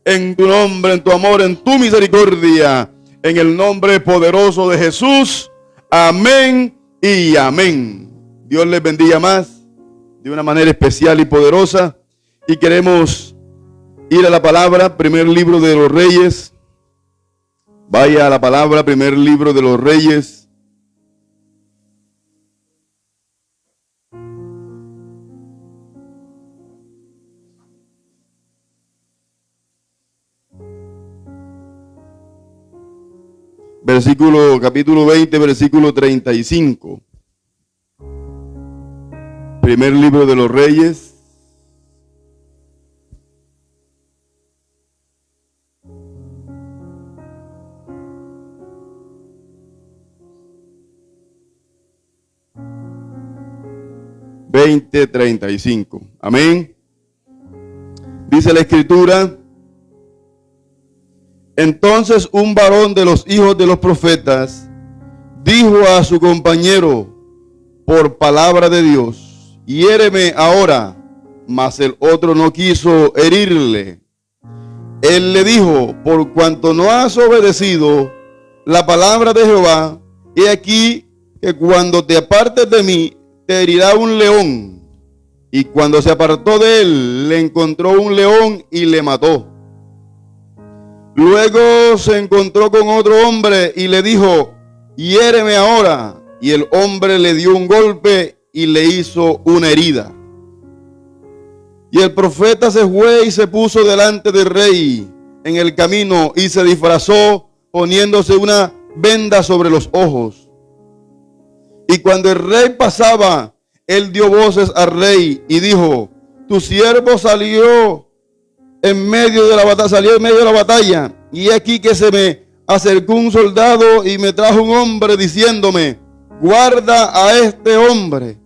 en tu nombre, en tu amor, en tu misericordia, en el nombre poderoso de Jesús. Amén y amén. Dios les bendiga más de una manera especial y poderosa. Y queremos ir a la palabra, primer libro de los Reyes. Vaya a la palabra, primer libro de los Reyes. Capítulo 20, versículo 35. Primer libro de los Reyes. Amén. Dice la Escritura: entonces un varón de los hijos de los profetas dijo a su compañero por palabra de Dios: hiéreme ahora. Mas el otro no quiso herirle. Él le dijo: por cuanto no has obedecido la palabra de Jehová, he aquí que cuando te apartes de mí, te herirá un león. Y cuando se apartó de él, le encontró un león y le mató. Luego se encontró con otro hombre y le dijo: hiéreme ahora. Y el hombre le dio un golpe y le hizo una herida. Y el profeta se fue y se puso delante del rey en el camino y se disfrazó poniéndose una venda sobre los ojos. Y cuando el rey pasaba, él dio voces al rey y dijo: tu siervo salió en medio de la batalla, y aquí que se me acercó un soldado y me trajo un hombre diciéndome: guarda a este hombre,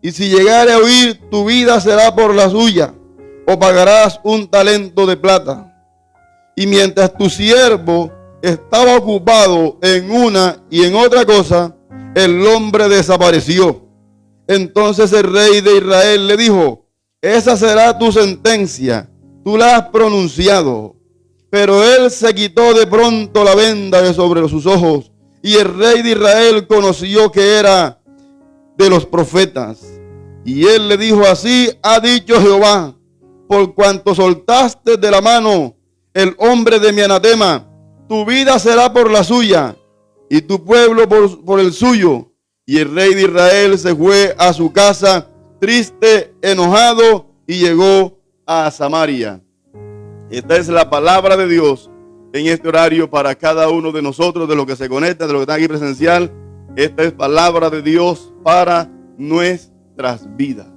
y si llegare a huir, tu vida será por la suya, o pagarás un talento de plata. Y mientras tu siervo estaba ocupado en una y en otra cosa, el hombre desapareció. Entonces el rey de Israel le dijo: esa será tu sentencia, tú la has pronunciado. Pero él se quitó de pronto la venda de sobre sus ojos, y el rey de Israel conoció que era de los profetas. Y él le dijo: así ha dicho Jehová, por cuanto soltaste de la mano el hombre de mi anatema, tu vida será por la suya, y tu pueblo por el suyo. Y el rey de Israel se fue a su casa triste, enojado, y llegó a Samaria. Esta es la palabra de Dios en este horario para cada uno de nosotros, de los que se conectan, de los que están aquí presencial. Esta es palabra de Dios para nuestras vidas.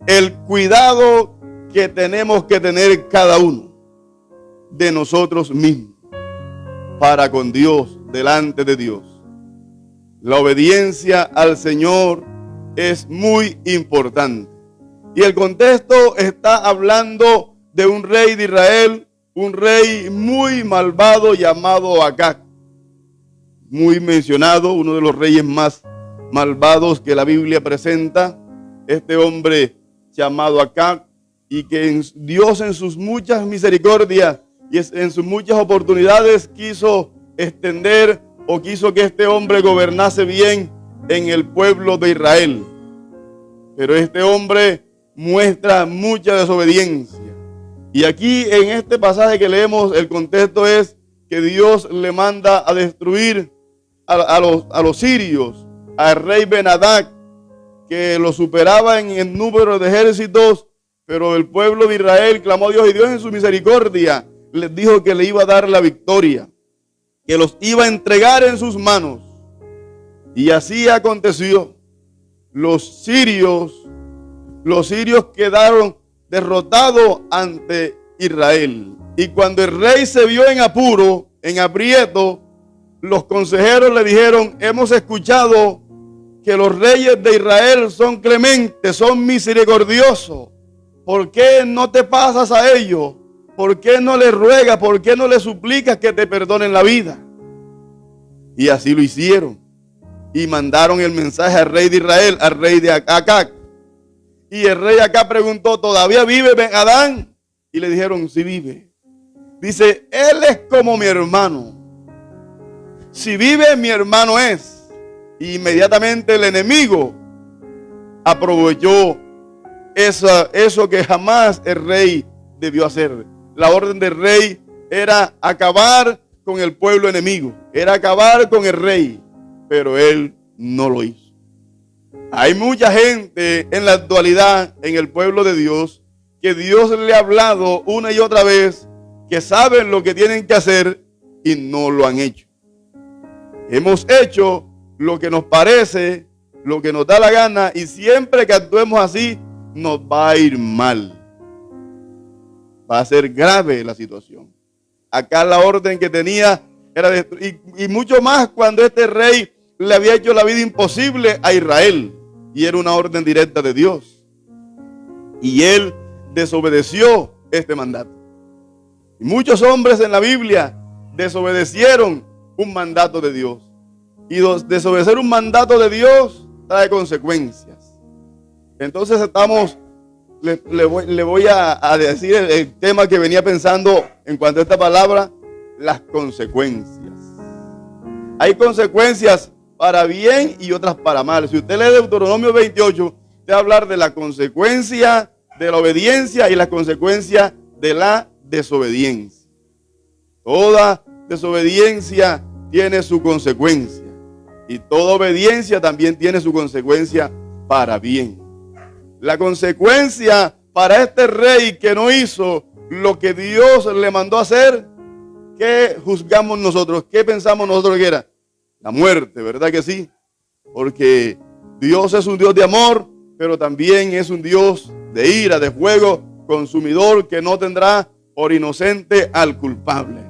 El cuidado que tenemos que tener cada uno de nosotros mismos para con Dios, delante de Dios. La obediencia al Señor es muy importante. Y el contexto está hablando de un rey de Israel, un rey muy malvado llamado Acab. Muy mencionado, uno de los reyes más malvados que la Biblia presenta. Este hombre llamado Acab, y que Dios en sus muchas misericordias y en sus muchas oportunidades quiso extender o quiso que este hombre gobernase bien en el pueblo de Israel. Pero este hombre muestra mucha desobediencia. Y aquí en este pasaje que leemos, el contexto es que Dios le manda a destruir a los sirios, al rey Ben-Hadad, que lo superaba en el número de ejércitos, pero el pueblo de Israel clamó a Dios, y Dios en su misericordia les dijo que le iba a dar la victoria, que los iba a entregar en sus manos. Y así aconteció. Los sirios quedaron derrotados ante Israel. Y cuando el rey se vio en apuro, en aprieto, los consejeros le dijeron: hemos escuchado que los reyes de Israel son clementes, son misericordiosos. ¿Por qué no te pasas a ellos? ¿Por qué no les ruegas? ¿Por qué no les suplicas que te perdonen la vida? Y así lo hicieron. Y mandaron el mensaje al rey de Israel, al rey de Acab. Y el rey Acab preguntó: ¿todavía vive Ben-Hadad? Y le dijeron: sí vive. Dice, él es como mi hermano. Si vive, mi hermano es. Y inmediatamente el enemigo aprovechó eso que jamás el rey debió hacer. La orden del rey era acabar con el pueblo enemigo, era acabar con el rey, pero él no lo hizo. Hay mucha gente en la actualidad en el pueblo de Dios que Dios le ha hablado una y otra vez, que saben lo que tienen que hacer y no lo han hecho. Hemos hecho lo que nos parece, lo que nos da la gana, y siempre que actuemos así nos va a ir mal. Va a ser grave la situación. Acá la orden que tenía era y mucho más cuando este rey le había hecho la vida imposible a Israel, y era una orden directa de Dios, y él desobedeció este mandato. Y muchos hombres en la Biblia desobedecieron un mandato de Dios, y desobedecer un mandato de Dios trae consecuencias. Entonces le voy a decir el tema que venía pensando en cuanto a esta palabra: las consecuencias. Hay consecuencias para bien y otras para mal. Si usted lee Deuteronomio 28, te va a hablar de la consecuencia de la obediencia y la consecuencia de la desobediencia. Toda desobediencia tiene su consecuencia, y toda obediencia también tiene su consecuencia para bien. La consecuencia para este rey que no hizo lo que Dios le mandó a hacer, ¿qué juzgamos nosotros? ¿Qué pensamos nosotros que era? La muerte, ¿verdad que sí? Porque Dios es un Dios de amor, pero también es un Dios de ira, de fuego consumidor, que no tendrá por inocente al culpable.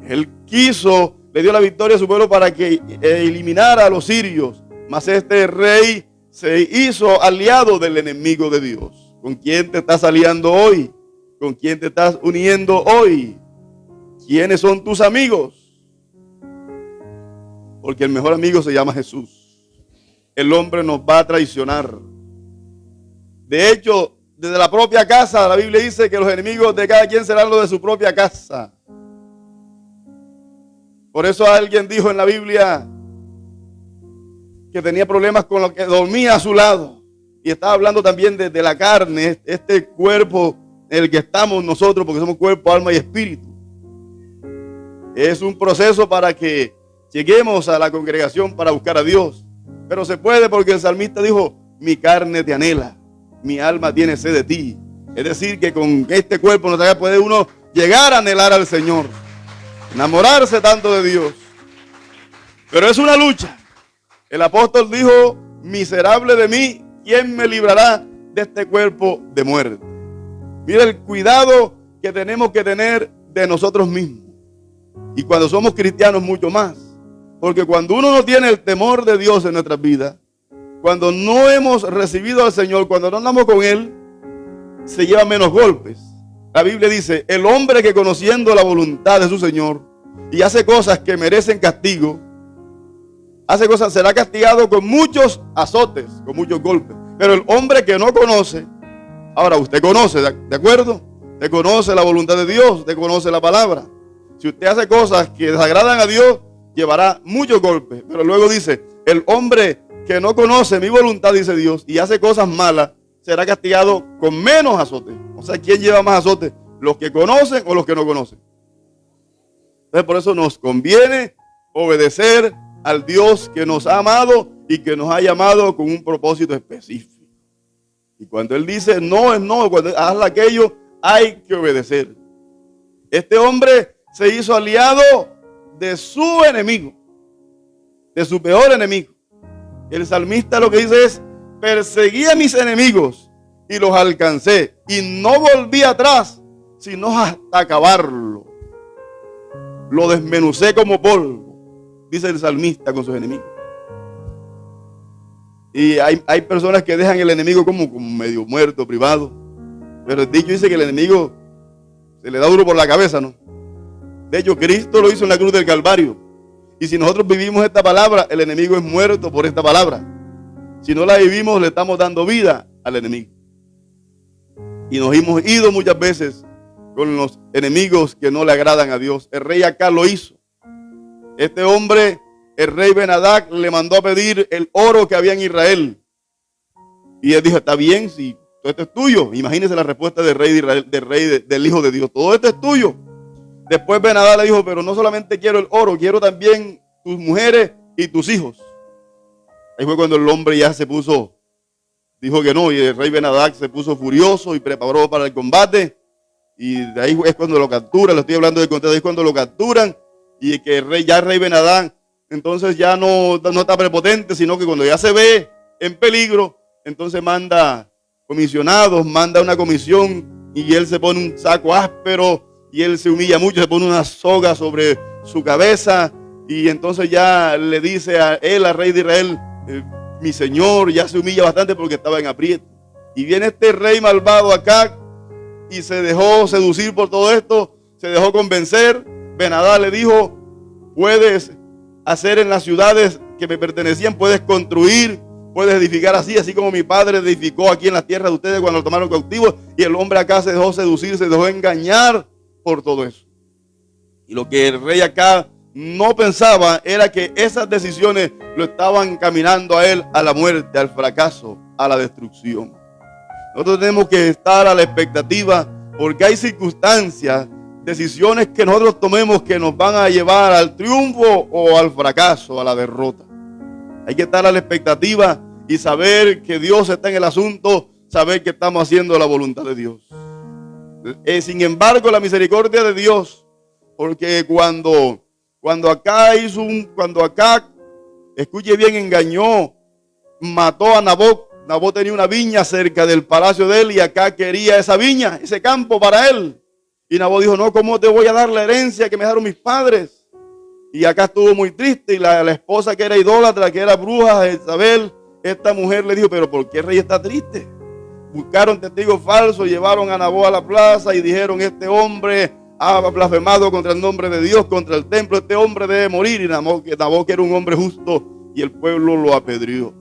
Él quiso, le dio la victoria a su pueblo para que eliminara a los sirios, mas este rey se hizo aliado del enemigo de Dios. ¿Con quién te estás aliando hoy? ¿Con quién te estás uniendo hoy? ¿Quiénes son tus amigos? Porque el mejor amigo se llama Jesús. El hombre nos va a traicionar. De hecho, desde la propia casa, la Biblia dice que los enemigos de cada quien serán los de su propia casa. Por eso alguien dijo en la Biblia que tenía problemas con lo que dormía a su lado. Y estaba hablando también de la carne, este cuerpo en el que estamos nosotros, porque somos cuerpo, alma y espíritu. Es un proceso para que lleguemos a la congregación para buscar a Dios. Pero se puede, porque el salmista dijo: mi carne te anhela, mi alma tiene sed de ti. Es decir, que con este cuerpo puede uno llegar a anhelar al Señor, enamorarse tanto de Dios. Pero es una lucha. El apóstol dijo: miserable de mí, ¿quién me librará de este cuerpo de muerte? Mira el cuidado que tenemos que tener de nosotros mismos. Y cuando somos cristianos mucho más. Porque cuando uno no tiene el temor de Dios en nuestras vidas, cuando no hemos recibido al Señor, cuando no andamos con Él, se lleva menos golpes. La Biblia dice: el hombre que conociendo la voluntad de su Señor y hace cosas que merecen castigo, será castigado con muchos azotes, con muchos golpes. Pero el hombre que no conoce, ahora usted conoce, ¿de acuerdo? Usted conoce la voluntad de Dios, usted conoce la palabra. Si usted hace cosas que desagradan a Dios, llevará muchos golpes. Pero luego dice: el hombre que no conoce mi voluntad, dice Dios, y hace cosas malas, será castigado con menos azotes. O sea, ¿quién lleva más azotes? ¿Los que conocen o los que no conocen? Entonces, por eso nos conviene obedecer al Dios que nos ha amado y que nos ha llamado con un propósito específico. Y cuando Él dice no es no, cuando haz aquello, hay que obedecer. Este hombre se hizo aliado de su enemigo, de su peor enemigo. El salmista lo que dice es: perseguí a mis enemigos y los alcancé, y no volví atrás, sino hasta acabarlo. Lo desmenucé como polvo, dice el salmista con sus enemigos. Y hay personas que dejan el enemigo como medio muerto, privado. Pero el dicho dice que el enemigo se le da duro por la cabeza, ¿no? De hecho, Cristo lo hizo en la cruz del Calvario. Y si nosotros vivimos esta palabra, el enemigo es muerto por esta palabra. Si no la vivimos, le estamos dando vida al enemigo. Y nos hemos ido muchas veces con los enemigos que no le agradan a Dios. El rey Acab lo hizo. Este hombre, el rey Ben-Hadad, le mandó a pedir el oro que había en Israel. Y él dijo, está bien, si todo esto es tuyo. Imagínense la respuesta del rey de Israel, del hijo de Dios. Todo esto es tuyo. Después Ben-Hadad le dijo, pero no solamente quiero el oro, quiero también tus mujeres y tus hijos. Ahí fue cuando el hombre ya se puso, dijo que no, y el rey Ben-Hadad se puso furioso y preparó para el combate. Y de ahí es cuando lo capturan, lo estoy hablando de contexto, ahí es cuando lo capturan. Y que el rey Ben-Hadad, entonces ya no está prepotente, sino que cuando ya se ve en peligro, entonces manda comisionados, manda una comisión y él se pone un saco áspero y él se humilla mucho, se pone una soga sobre su cabeza y entonces ya le dice a él, al rey de Israel, mi señor, ya se humilla bastante porque estaba en aprieto. Y viene este rey malvado acá y se dejó seducir por todo esto, se dejó convencer. Ben-Hadad le dijo, puedes hacer en las ciudades que me pertenecían, puedes construir, puedes edificar así como mi padre edificó aquí en las tierras de ustedes cuando lo tomaron cautivo. Y el hombre acá se dejó seducir, se dejó engañar por todo eso. Y lo que el rey acá no pensaba era que esas decisiones lo estaban caminando a él a la muerte, al fracaso, a la destrucción. Nosotros tenemos que estar a la expectativa porque hay circunstancias, decisiones que nosotros tomemos que nos van a llevar al triunfo o al fracaso, a la derrota. Hay que estar a la expectativa y saber que Dios está en el asunto, saber que estamos haciendo la voluntad de Dios. Sin embargo, la misericordia de Dios, porque cuando acá escuche bien, engañó, mató a Nabot. Nabot tenía una viña cerca del palacio de él y acá quería esa viña, ese campo para él. Y Nabot dijo, no, ¿cómo te voy a dar la herencia que me dejaron mis padres? Y acá estuvo muy triste y la esposa que era idólatra, que era bruja, Isabel, esta mujer le dijo, pero ¿por qué el rey está triste? Buscaron testigos falsos, llevaron a Nabot a la plaza y dijeron, este hombre ha blasfemado contra el nombre de Dios, contra el templo, este hombre debe morir. Y Nabot, que era un hombre justo, y el pueblo lo apedreó.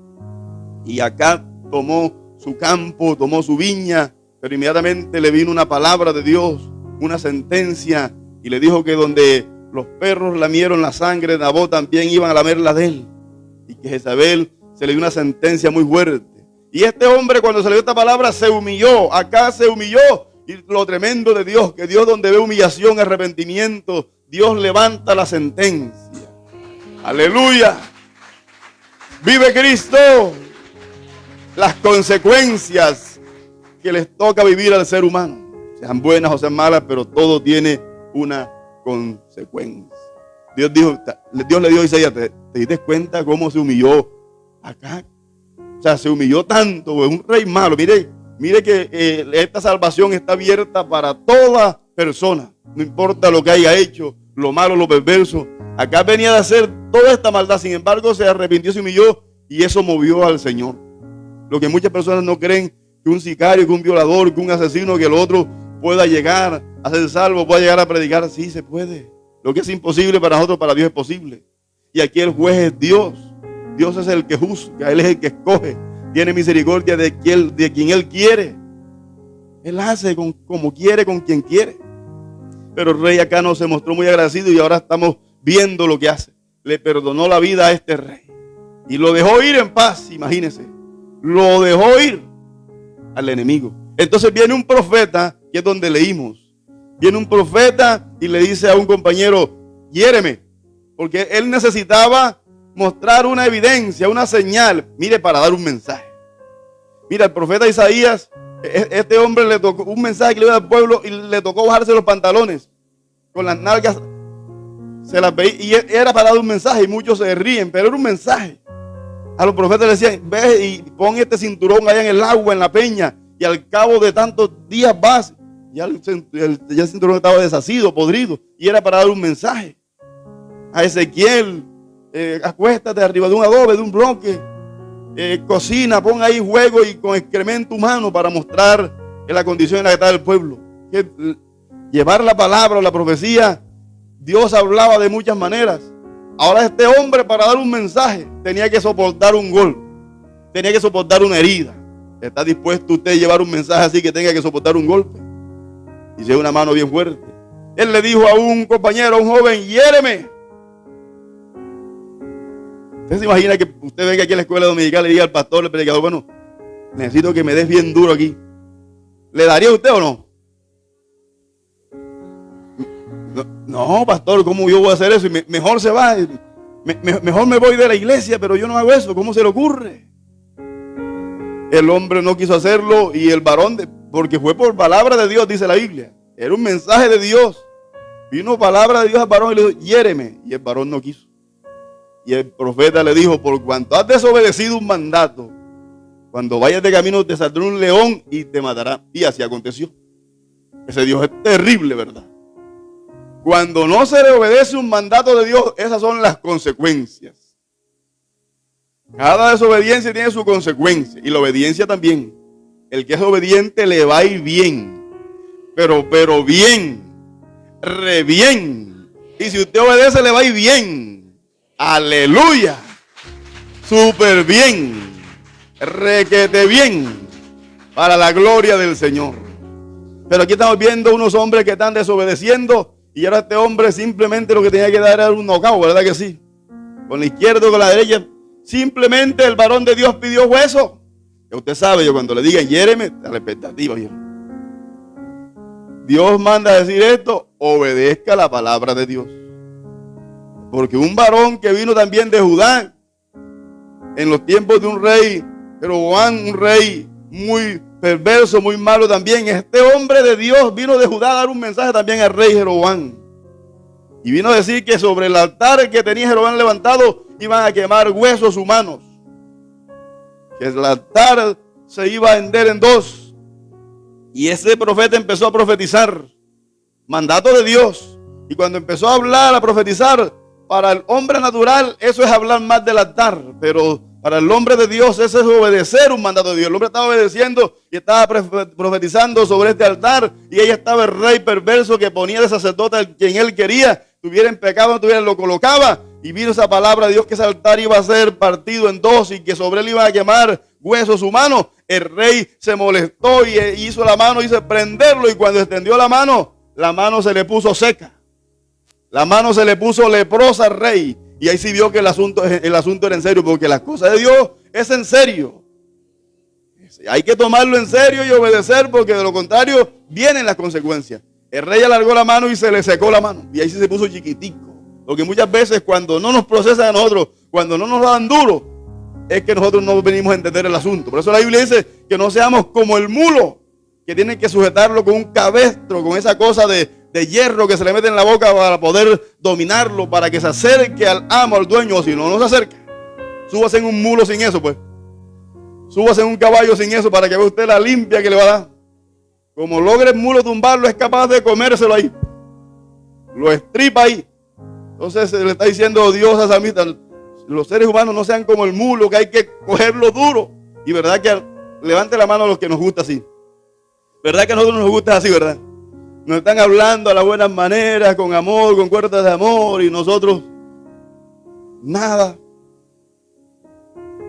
Y acá tomó su campo, tomó su viña, pero inmediatamente le vino una palabra de Dios, una sentencia, y le dijo que donde los perros lamieron la sangre de Nabot, también iban a lamer la de él. Y que Jezabel se le dio una sentencia muy fuerte. Y este hombre, cuando se le dio esta palabra, se humilló. Acá se humilló. Y lo tremendo de Dios, que Dios, donde ve humillación, arrepentimiento, Dios levanta la sentencia. Aleluya. Vive Cristo. Las consecuencias que les toca vivir al ser humano, sean buenas o sean malas, pero todo tiene una consecuencia. Dios le dijo a Isaías, ¿te diste cuenta cómo se humilló acá? O sea, se humilló tanto, un rey malo. Mire que esta salvación está abierta para toda persona, no importa lo que haya hecho, lo malo, lo perverso. Acá venía de hacer toda esta maldad, sin embargo se arrepintió, se humilló y eso movió al Señor. Lo que muchas personas no creen, que un sicario, que un violador, que un asesino, que el otro pueda llegar a ser salvo, pueda llegar a predicar. Sí, se puede. Lo que es imposible para nosotros, para Dios es posible. Y aquí el juez es Dios. Dios es el que juzga, Él es el que escoge. Tiene misericordia de quien Él quiere. Él hace como quiere, con quien quiere. Pero el rey acá no se mostró muy agradecido y ahora estamos viendo lo que hace. Le perdonó la vida a este rey y lo dejó ir en paz, imagínense. Lo dejó ir al enemigo. Entonces viene un profeta, que es donde leímos. Viene un profeta y le dice a un compañero, hiéreme, porque él necesitaba mostrar una evidencia, una señal, mire, para dar un mensaje. Mira, el profeta Isaías, este hombre le tocó un mensaje que le iba al pueblo y le tocó bajarse los pantalones, con las nalgas se las veía, y era para dar un mensaje, y muchos se ríen, pero era un mensaje. A los profetas le decían, ve y pon este cinturón allá en el agua, en la peña, y al cabo de tantos días vas. Ya el cinturón estaba deshacido, podrido, y era para dar un mensaje. A Ezequiel, acuéstate arriba de un adobe, de un bloque, cocina, pon ahí fuego y con excremento humano para mostrar la condición en la que estaba el pueblo. Llevar la palabra o la profecía, Dios hablaba de muchas maneras. Ahora este hombre, para dar un mensaje, tenía que soportar un golpe, tenía que soportar una herida. ¿Está dispuesto usted a llevar un mensaje así que tenga que soportar un golpe? Y si es una mano bien fuerte. Él le dijo a un compañero, a un joven, hiéreme. ¿Usted se imagina que usted venga aquí a la escuela dominical y diga al pastor, al predicador, bueno, necesito que me des bien duro aquí? ¿Le daría a usted o no? No, pastor, ¿cómo yo voy a hacer eso? Y mejor se va, mejor me voy de la iglesia, pero yo no hago eso. ¿Cómo se le ocurre? El hombre no quiso hacerlo y el varón, porque fue por palabra de Dios, dice la Biblia. Era un mensaje de Dios. Vino palabra de Dios al varón y le dijo, hiéreme. Y el varón no quiso. Y el profeta le dijo, por cuanto has desobedecido un mandato, cuando vayas de camino te saldrá un león y te matará. Y así aconteció. Ese Dios es terrible, ¿verdad? Cuando no se le obedece un mandato de Dios, esas son las consecuencias. Cada desobediencia tiene su consecuencia. Y la obediencia también. El que es obediente le va a ir bien. Pero bien. Re bien. Y si usted obedece le va a ir bien. Aleluya. Súper bien. Requete bien. Para la gloria del Señor. Pero aquí estamos viendo unos hombres que están desobedeciendo. Y ahora este hombre simplemente lo que tenía que dar era un knockout, ¿verdad que sí? Con la izquierda o con la derecha. Simplemente el varón de Dios pidió hueso. Ya usted sabe, yo cuando le digan hiéreme, a la expectativa. Dios manda a decir esto, obedezca la palabra de Dios. Porque un varón que vino también de Judá, en los tiempos de un rey, Jeroboam, un rey muy perverso, muy malo también. Este hombre de Dios vino de Judá a dar un mensaje también al rey Jeroboam. Y vino a decir que sobre el altar que tenía Jeroboam levantado iban a quemar huesos humanos. Que el altar se iba a hender en dos. Y ese profeta empezó a profetizar. Mandato de Dios. Y cuando empezó a hablar, a profetizar, para el hombre natural eso es hablar más del altar. Pero para el hombre de Dios eso es obedecer un mandato de Dios. El hombre estaba obedeciendo y estaba profetizando sobre este altar. Y ahí estaba el rey perverso que ponía de sacerdote a quien él quería. Tuviera en pecado, no tuviera, lo colocaba. Y vino esa palabra de Dios que ese altar iba a ser partido en dos y que sobre él iban a quemar huesos humanos. El rey se molestó y hizo la mano, hizo prenderlo. Y cuando extendió la mano se le puso seca. La mano se le puso leprosa al rey. Y ahí sí vio que el asunto era en serio, porque las cosas de Dios es en serio. Hay que tomarlo en serio y obedecer, porque de lo contrario vienen las consecuencias. El rey alargó la mano y se le secó la mano. Y ahí sí se puso chiquitico. Porque muchas veces cuando no nos procesan a nosotros, cuando no nos dan duro, es que nosotros no venimos a entender el asunto. Por eso la Biblia dice que no seamos como el mulo, que tienen que sujetarlo con un cabestro, con esa cosa de hierro que se le mete en la boca para poder dominarlo, para que se acerque al amo, al dueño, o si no, no se acerca. Súbase en un mulo sin eso, pues. Súbase en un caballo sin eso para que vea usted la limpia que le va a dar. Como logre el mulo tumbarlo, es capaz de comérselo ahí. Lo estripa ahí. Entonces se le está diciendo Dios a Samita, los seres humanos no sean como el mulo, que hay que cogerlo duro. Y verdad que levante la mano a los que nos gusta así. Verdad que a nosotros nos gusta así, ¿verdad? Nos están hablando a las buenas maneras, con amor, con cuerdas de amor, y nosotros nada.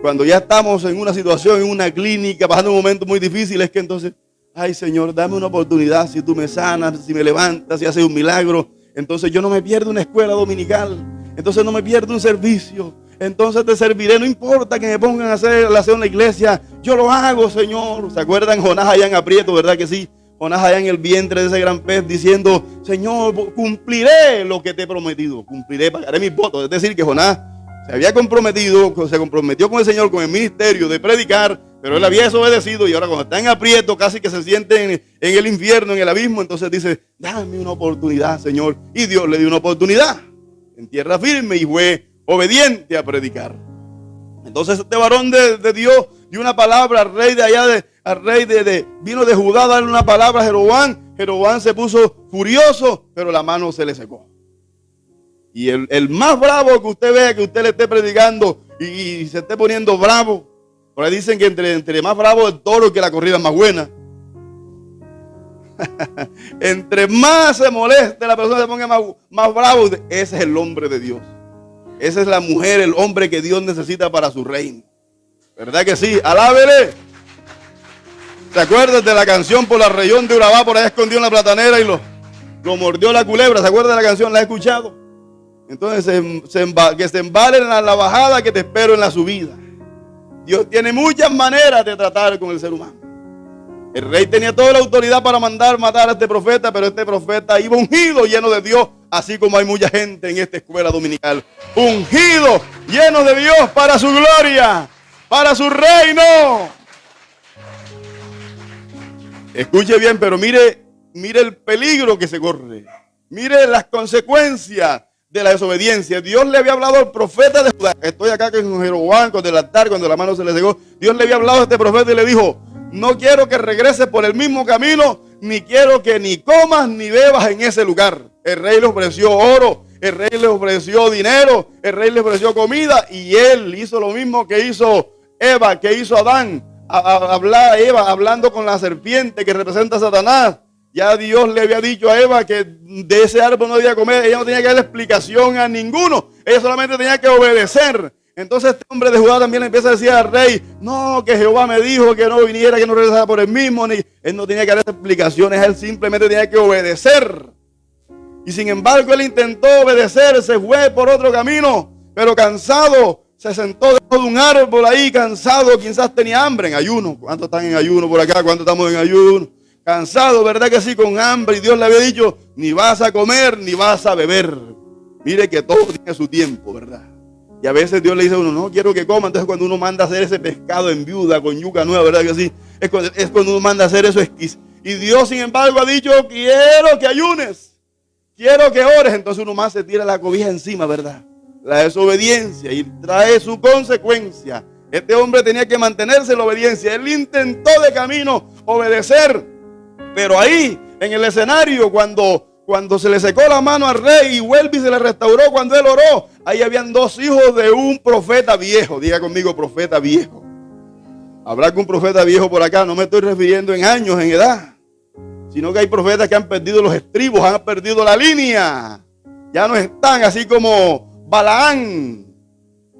Cuando ya estamos en una situación, en una clínica, pasando un momento muy difícil, es que entonces, ay Señor, dame una oportunidad, si tú me sanas, si me levantas, si haces un milagro, entonces yo no me pierdo una escuela dominical, entonces no me pierdo un servicio, entonces te serviré, no importa que me pongan a hacer la acción en la iglesia, yo lo hago, Señor. ¿Se acuerdan Jonás allá en aprieto, verdad que sí? Jonás allá en el vientre de ese gran pez diciendo, Señor, cumpliré lo que te he prometido, cumpliré, pagaré mis votos. Es decir, que Jonás se había comprometido, se comprometió con el Señor, con el ministerio de predicar, pero él había desobedecido y ahora cuando está en aprieto, casi que se siente en el infierno, en el abismo, entonces dice, dame una oportunidad, Señor. Y Dios le dio una oportunidad en tierra firme y fue obediente a predicar. Entonces este varón de Dios dio una palabra al rey de allá, vino de Judá a darle una palabra a Jeroboam. Jeroboam se puso furioso, pero la mano se le secó. Y el más bravo que usted vea, que usted le esté predicando y se esté poniendo bravo, por ahí dicen que entre más bravo el toro, que la corrida es más buena. Entre más se moleste la persona, se ponga más bravo, ese es el hombre de Dios. Esa es la mujer, el hombre que Dios necesita para su reino. ¿Verdad que sí? Alábele. ¿Se acuerdan de la canción por la región de Urabá, por ahí escondido en la platanera y lo mordió la culebra? ¿Se acuerdan de la canción? ¿La he escuchado? Entonces que se embalen en la bajada, que te espero en la subida. Dios tiene muchas maneras de tratar con el ser humano. El rey tenía toda la autoridad para mandar matar a este profeta, pero este profeta iba ungido, lleno de Dios, así como hay mucha gente en esta escuela dominical. Ungido, lleno de Dios para su gloria, para su reino. Escuche bien, pero mire el peligro que se corre. Mire las consecuencias de la desobediencia. Dios le había hablado al profeta de Judá. Estoy acá con Jeroboam, con el altar, cuando la mano se le cegó. Dios le había hablado a este profeta y le dijo: no quiero que regreses por el mismo camino, ni quiero que ni comas ni bebas en ese lugar. El rey le ofreció oro, el rey le ofreció dinero, el rey le ofreció comida, y él hizo lo mismo que hizo Eva, que hizo Adán. Eva hablando con la serpiente que representa a Satanás. Ya Dios le había dicho a Eva que de ese árbol no debía comer. Ella no tenía que darle explicación a ninguno. Ella solamente tenía que obedecer. Entonces este hombre de Judá también le empieza a decir al rey: no, que Jehová me dijo que no viniera, que no regresara por él mismo. Él no tenía que dar explicaciones, él simplemente tenía que obedecer. Y sin embargo él intentó obedecer, se fue por otro camino, pero cansado, se sentó debajo de un árbol ahí, cansado, quizás tenía hambre, en ayuno. ¿Cuántos están en ayuno por acá? ¿Cuántos estamos en ayuno? Cansado, ¿verdad que sí? Con hambre, y Dios le había dicho: ni vas a comer, ni vas a beber. Mire que todo tiene su tiempo, ¿verdad? Y a veces Dios le dice a uno: no quiero que coma. Entonces cuando uno manda a hacer ese pescado en viuda con yuca nueva, ¿verdad que sí? Es cuando uno manda a hacer eso. Y Dios, sin embargo, ha dicho: quiero que ayunes, quiero que ores. Entonces uno más se tira la cobija encima, ¿verdad? La desobediencia, y trae su consecuencia. Este hombre tenía que mantenerse en la obediencia. Él intentó de camino obedecer, pero ahí en el escenario, cuando se le secó la mano al rey y vuelve y se le restauró cuando él oró, ahí habían dos hijos de un profeta viejo. Diga conmigo: profeta viejo. Habrá que un profeta viejo por acá, no me estoy refiriendo en años, en edad, sino que hay profetas que han perdido los estribos, han perdido la línea. Ya no están así como Balaán.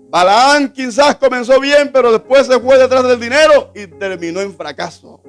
Balaán quizás comenzó bien, pero después se fue detrás del dinero y terminó en fracaso.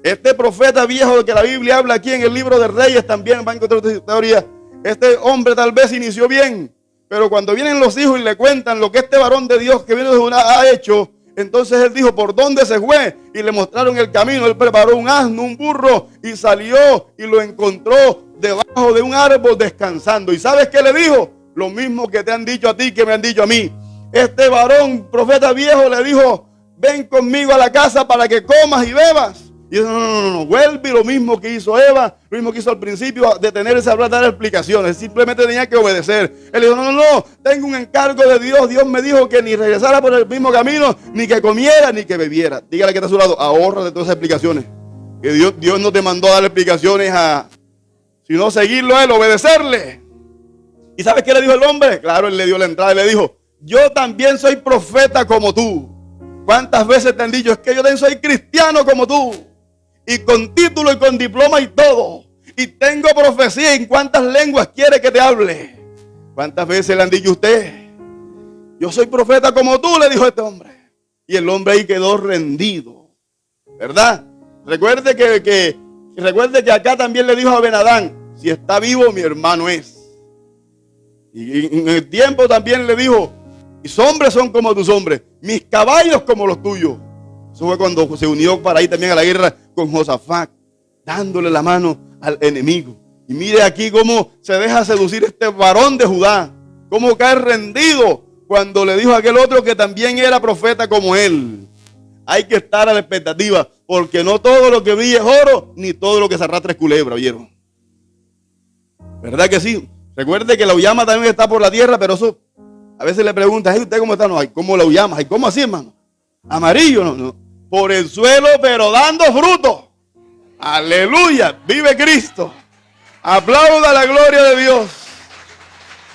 Este profeta viejo del que la Biblia habla aquí en el libro de Reyes también va a encontrar esta historia. Este hombre tal vez inició bien, pero cuando vienen los hijos y le cuentan lo que este varón de Dios que viene de Judá ha hecho, entonces él dijo: ¿por dónde se fue? Y le mostraron el camino. Él preparó un asno, un burro, y salió y lo encontró debajo de un árbol descansando. ¿Y sabes qué le dijo? Lo mismo que te han dicho a ti, que me han dicho a mí. Este varón, profeta viejo, le dijo: ven conmigo a la casa para que comas y bebas. Y dice: no, vuelve. Y lo mismo que hizo Eva, lo mismo que hizo al principio, detenerse a hablar, dar explicaciones. Simplemente tenía que obedecer. Él dijo: no, tengo un encargo de Dios. Dios me dijo que ni regresara por el mismo camino, ni que comiera, ni que bebiera. Dígale que está a su lado: ahorra de todas esas explicaciones. Que Dios no te mandó a dar explicaciones sino seguirlo a él, obedecerle. ¿Y sabes qué le dijo el hombre? Claro, él le dio la entrada y le dijo: yo también soy profeta como tú. ¿Cuántas veces te han dicho? Es que yo también soy cristiano como tú, y con título y con diploma y todo, y tengo profecía. ¿En cuántas lenguas quiere que te hable? ¿Cuántas veces le han dicho a usted: yo soy profeta como tú? Le dijo este hombre. Y el hombre ahí quedó rendido, ¿verdad? Recuerde que acá también le dijo a Ben-Adán: si está vivo, mi hermano es. Y en el tiempo también le dijo: mis hombres son como tus hombres, mis caballos como los tuyos. Eso fue cuando se unió para ir también a la guerra con Josafat, dándole la mano al enemigo. Y mire aquí cómo se deja seducir este varón de Judá, cómo cae rendido cuando le dijo a aquel otro que también era profeta como él. Hay que estar a la expectativa, porque no todo lo que brilla es oro, ni todo lo que se arrastra es culebra, ¿oyeron? ¿Verdad que sí? Recuerde que la uyama también está por la tierra, pero eso a veces le preguntan: ¿usted cómo está? No, ¿cómo la uyama? ¿Cómo así, hermano? Amarillo, no. Por el suelo, pero dando fruto. Aleluya, vive Cristo. Aplauda la gloria de Dios.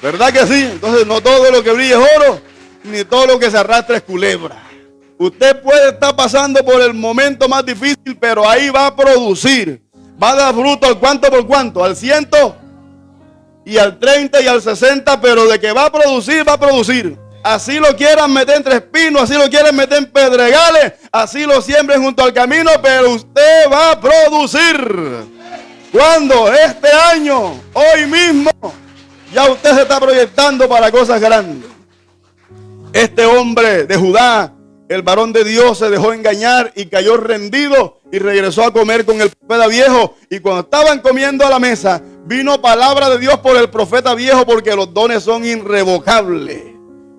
¿Verdad que sí? Entonces no todo lo que brilla es oro, ni todo lo que se arrastra es culebra. Usted puede estar pasando por el momento más difícil, pero ahí va a producir. Va a dar fruto al cuánto por cuánto, al 100 y al 30 y al 60, pero de que va a producir, va a producir. así lo quieran meter entre espinos, así lo quieren meter en pedregales, así lo siembren junto al camino, pero usted va a producir. ¿Cuándo? Este año, hoy mismo, ya usted se está proyectando para cosas grandes. Este hombre de Judá, el varón de Dios, se dejó engañar y cayó rendido y regresó a comer con el profeta viejo. Y cuando estaban comiendo a la mesa, vino palabra de Dios por el profeta viejo, porque los dones son irrevocables.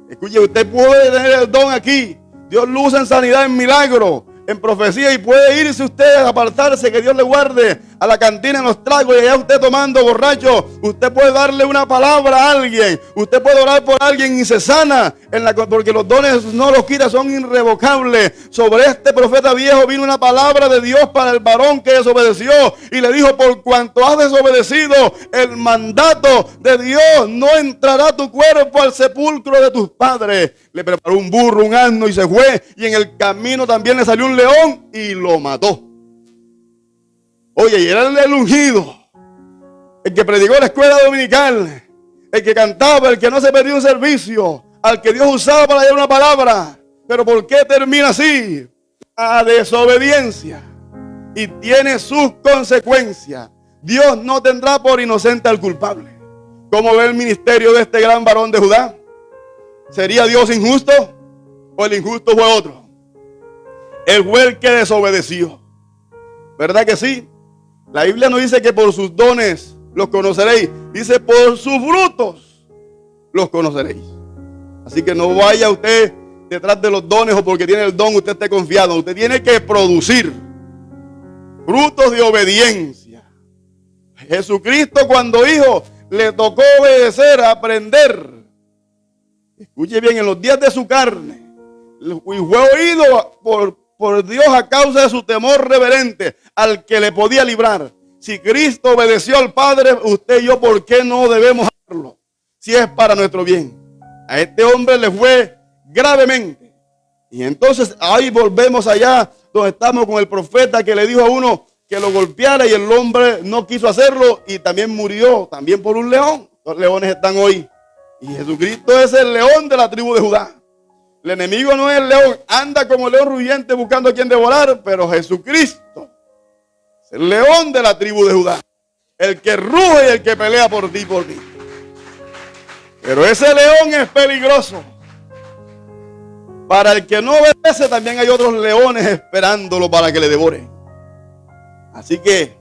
Escuche, usted puede tener el don aquí. Dios lo usa en sanidad, en milagro, en profecía, y puede irse usted a apartarse, que Dios le guarde, a la cantina en los tragos, y allá usted tomando borracho. Usted puede darle una palabra a alguien, usted puede orar por alguien y se sana, porque los dones no los quita, son irrevocables. Sobre este profeta viejo vino una palabra de Dios para el varón que desobedeció, y le dijo: por cuanto has desobedecido el mandato de Dios, no entrará tu cuerpo al sepulcro de tus padres. Le preparó un burro, un asno, y se fue, y en el camino también le salió un león y lo mató. Oye, y era el ungido, el que predicó en la escuela dominical, el que cantaba, el que no se perdió un servicio, al que Dios usaba para dar una palabra. Pero ¿por qué termina así? La desobediencia, y tiene sus consecuencias. Dios no tendrá por inocente al culpable. ¿Cómo ve el ministerio de este gran varón de Judá? ¿Sería Dios injusto o el injusto fue otro? Él fue el que desobedeció. ¿Verdad que sí? La Biblia no dice que por sus dones los conoceréis. Dice: por sus frutos los conoceréis. Así que no vaya usted detrás de los dones, o porque tiene el don usted esté confiado. Usted tiene que producir frutos de obediencia. Jesucristo, cuando hijo, le tocó obedecer, aprender. Escuche bien, en los días de su carne, y fue oído por Dios a causa de su temor reverente al que le podía librar. Si Cristo obedeció al Padre, usted y yo, ¿por qué no debemos hacerlo? Si es para nuestro bien. A este hombre le fue gravemente. Y entonces ahí volvemos allá donde estamos con el profeta que le dijo a uno que lo golpeara, y el hombre no quiso hacerlo y también murió, también por un león. Los leones están hoy. Y Jesucristo es el león de la tribu de Judá. El enemigo no es el león, anda como león rugiente buscando a quien devorar, pero Jesucristo es el león de la tribu de Judá, el que ruge y el que pelea por ti y por mí. Pero ese león es peligroso. Para el que no obedece, también hay otros leones esperándolo para que le devoren. Así que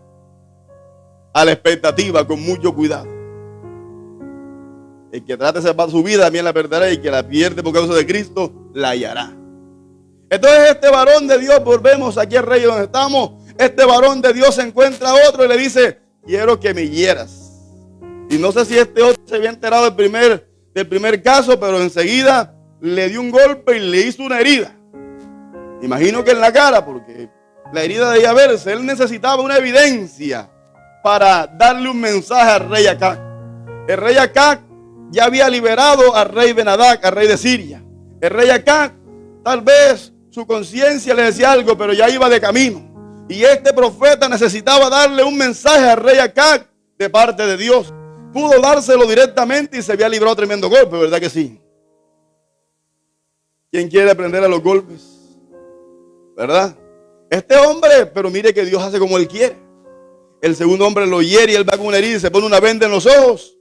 a la expectativa, con mucho cuidado. El que trate de salvar su vida también la perderá, y el que la pierde por causa de Cristo la hallará. Entonces este varón de Dios, volvemos aquí al rey donde estamos, este varón de Dios se encuentra a otro y le dice: quiero que me hieras. Y no sé si este otro se había enterado del primer caso, pero enseguida le dio un golpe y le hizo una herida. Imagino que en la cara, porque la herida debía verse. Él necesitaba una evidencia para darle un mensaje al rey Acac. El rey Acac ya había liberado al rey Ben-Hadad, al rey de Siria. El rey Acac, tal vez su conciencia le decía algo, pero ya iba de camino. Y este profeta necesitaba darle un mensaje al rey Acac de parte de Dios. Pudo dárselo directamente y se había librado tremendo golpe, ¿verdad que sí? ¿Quién quiere aprender a los golpes? ¿Verdad? Este hombre, pero mire que Dios hace como Él quiere. El segundo hombre lo hiere y él va con una herida y se pone una venda en los ojos.